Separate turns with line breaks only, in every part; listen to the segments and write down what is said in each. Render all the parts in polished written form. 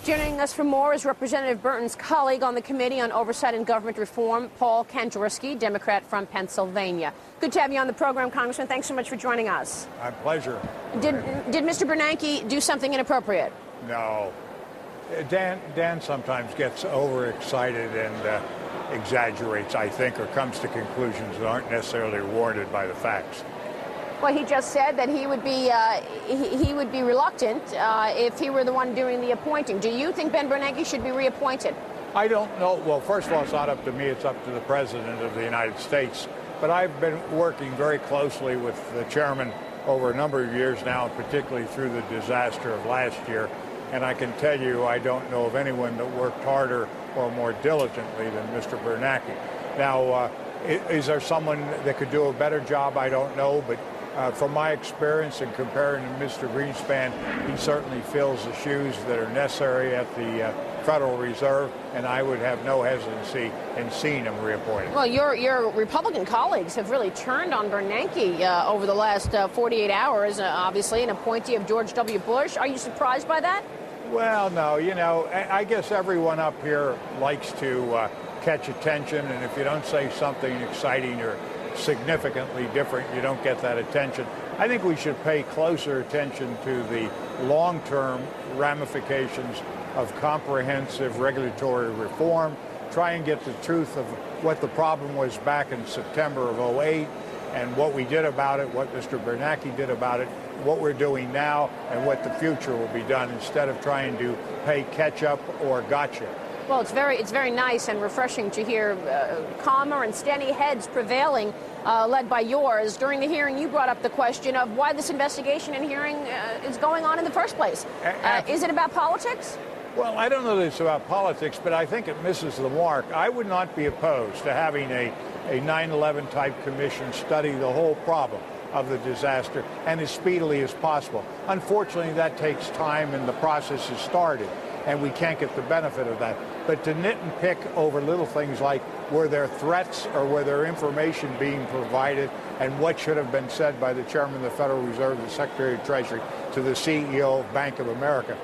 Joining us for more is Representative Burton's colleague on the Committee on Oversight and Government Reform, Paul Kanjorski, Democrat from Pennsylvania. Good to have you on the program, Congressman. Thanks so much for joining us.
My pleasure.
Did Mr. Bernanke do something inappropriate?
No. Dan sometimes gets overexcited and exaggerates, I think, or comes to conclusions that aren't necessarily warranted by the facts.
Well, he just said that he would be reluctant if he were the one doing the appointing. Do you think Ben Bernanke should be reappointed?
I don't know. Well, first of all, it's not up to me. It's up to the President of the United States. But I've been working very closely with the chairman over a number of years now, particularly through the disaster of last year. And I can tell you, I don't know of anyone that worked harder or more diligently than Mr. Bernanke. Now, is there someone that could do a better job? I don't know. But from my experience in comparing to Mr. Greenspan, he certainly fills the shoes that are necessary at the Federal Reserve, and I would have no hesitancy in seeing him reappointed.
Well, your Republican colleagues have really turned on Bernanke over the last 48 hours, obviously, an appointee of George W. Bush. Are you surprised by that?
Well, no. You know, I guess everyone up here likes to catch attention, and if you don't say something exciting or significantly different, you don't get that attention. I think we should pay closer attention to the long-term ramifications of comprehensive regulatory reform, try and get the truth of what the problem was back in September of '08 and what we did about it, what Mr. Bernanke did about it, what we're doing now, and what the future will be done, instead of trying to play catch-up or gotcha.
Well, it's very nice and refreshing to hear calmer and steady heads prevailing, led by yours. During the hearing, you brought up the question of why this investigation and hearing is going on in the first place. Is it about politics?
Well, I don't know that it's about politics, but I think it misses the mark. I would not be opposed to having a 9/11 type commission study the whole problem of the disaster and as speedily as possible. Unfortunately, that takes time and the process has started, and we can't get the benefit of that. But to nit and pick over little things like were there threats or were there information being provided and what should have been said by the chairman of the Federal Reserve, the Secretary of Treasury, to the CEO of Bank of America.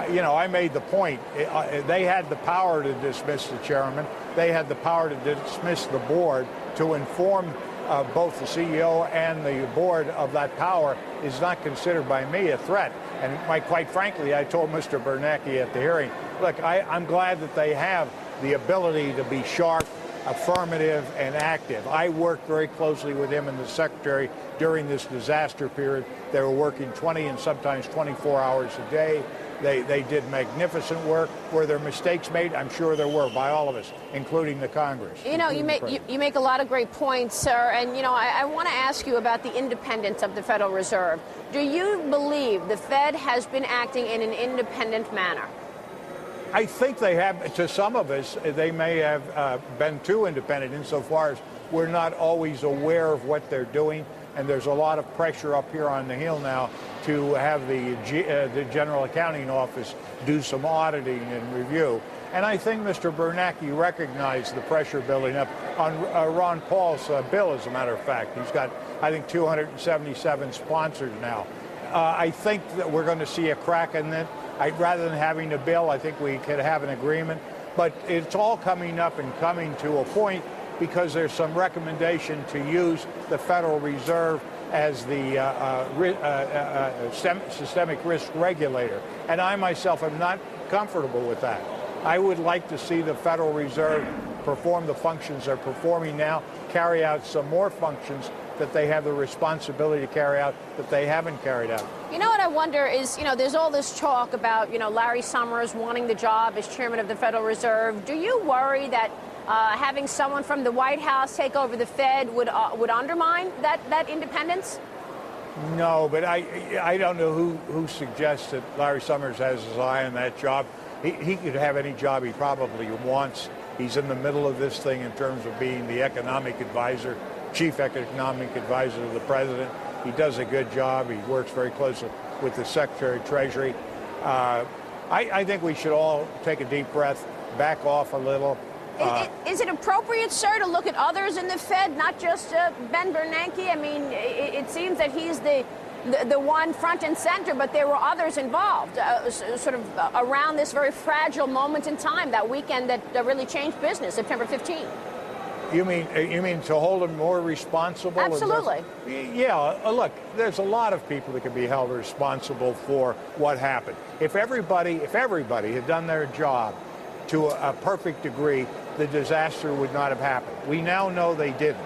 You know, I made the point. They had the power to dismiss the chairman. They had the power to dismiss the board. To inform both the CEO and the board of that power is not considered by me a threat. And quite frankly, I told Mr. Bernanke at the hearing, look, I'm glad that they have the ability to be sharp, affirmative, and active. I worked very closely with him and the secretary during this disaster period. They were working 20 and sometimes 24 hours a day. They did magnificent work. Were there mistakes made? I'm sure there were by all of us, including the Congress.
You know, you make a lot of great points, sir. And, you know, I want to ask you about the independence of the Federal Reserve. Do you believe the Fed has been acting in an independent manner?
I think they have. To some of us, they may have been too independent insofar as we're not always aware of what they're doing. And there's a lot of pressure up here on the Hill now to have the General Accounting Office do some auditing and review. And I think Mr. Bernanke recognized the pressure building up on Ron Paul's bill, as a matter of fact. He's got, I think, 277 sponsors now. I think that we're going to see a crack in it. Rather than having a bill, I think we could have an agreement. But it's all coming up and coming to a point because there's some recommendation to use the Federal Reserve as the systemic risk regulator. And I myself am not comfortable with that. I would like to see the Federal Reserve perform the functions they're performing now, carry out some more functions that they have the responsibility to carry out that they haven't carried out.
You know what I wonder is, you know, there's all this talk about, you know, Larry Summers wanting the job as chairman of the Federal Reserve. Do you worry that having someone from the White House take over the Fed would undermine that independence?
No, but I don't know who suggests that Larry Summers has his eye on that job. He could have any job he probably wants. He's in the middle of this thing in terms of being the economic advisor, chief economic advisor to the president. He does a good job. He works very closely with the Secretary of Treasury. I think we should all take a deep breath, back off a little.
Is it appropriate, sir, to look at others in the Fed, not just Ben Bernanke? I mean, it seems that he's the the one front and center, but there were others involved, sort of around this very fragile moment in time, that weekend that really changed business, September 15th.
You mean to hold them more responsible?
Absolutely.
Yeah. Look, there's a lot of people that can be held responsible for what happened. If everybody had done their job to a perfect degree, the disaster would not have happened. We now know they didn't.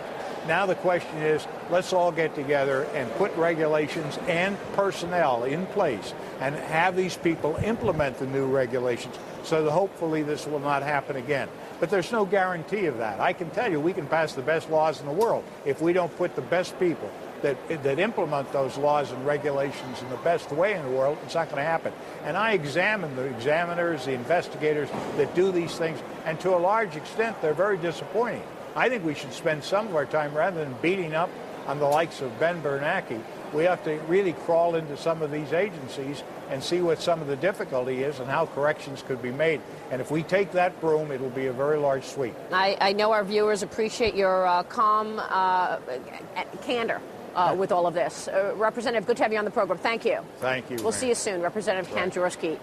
Now the question is, let's all get together and put regulations and personnel in place and have these people implement the new regulations so that hopefully this will not happen again. But there's no guarantee of that. I can tell you we can pass the best laws in the world. If we don't put the best people that implement those laws and regulations in the best way in the world, it's not going to happen. And I examine the examiners, the investigators that do these things, and to a large extent, they're very disappointing. I think we should spend some of our time, rather than beating up on the likes of Ben Bernanke, we have to really crawl into some of these agencies and see what some of the difficulty is and how corrections could be made. And if we take that broom, it will be a very large sweep.
I know our viewers appreciate your calm candor with all of this. Representative, good to have you on the program. Thank you.
Thank you.
We'll see you soon. Representative Kanjorski.